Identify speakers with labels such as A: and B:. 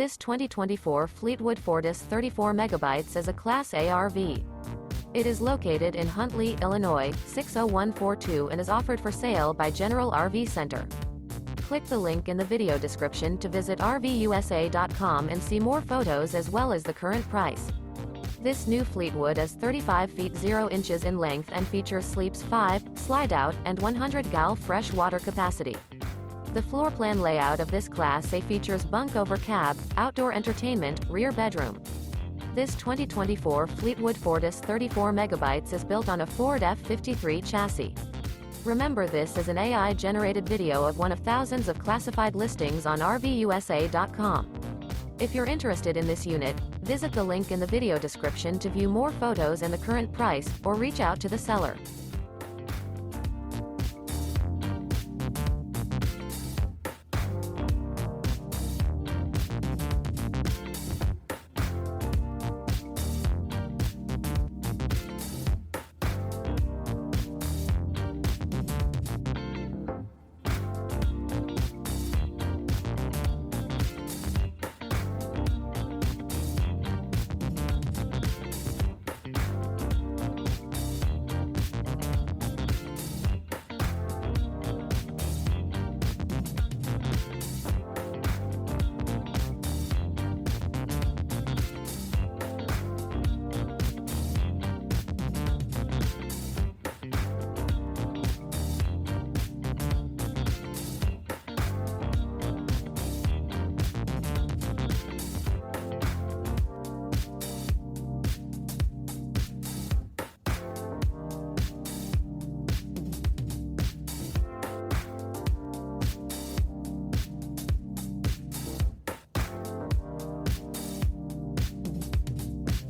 A: This 2024 Fleetwood Fortis 34MB is a Class A RV. It is located in Huntley, Illinois, 60142 and is offered for sale by General RV Center. Click the link in the video description to visit RVUSA.com and see more photos as well as the current price. This new Fleetwood is 35 feet 0 inches in length and features sleeps 5, Slideout, and 100 gal fresh water capacity. The floor plan layout of this Class A features bunk over cab, outdoor entertainment, rear bedroom. This 2024 Fleetwood Fortis 34MB is built on a Ford F53 chassis. Remember, this is an AI-generated video of one of thousands of classified listings on RVUSA.com. If you're interested in this unit, visit the link in the video description to view more photos and the current price, or reach out to the seller.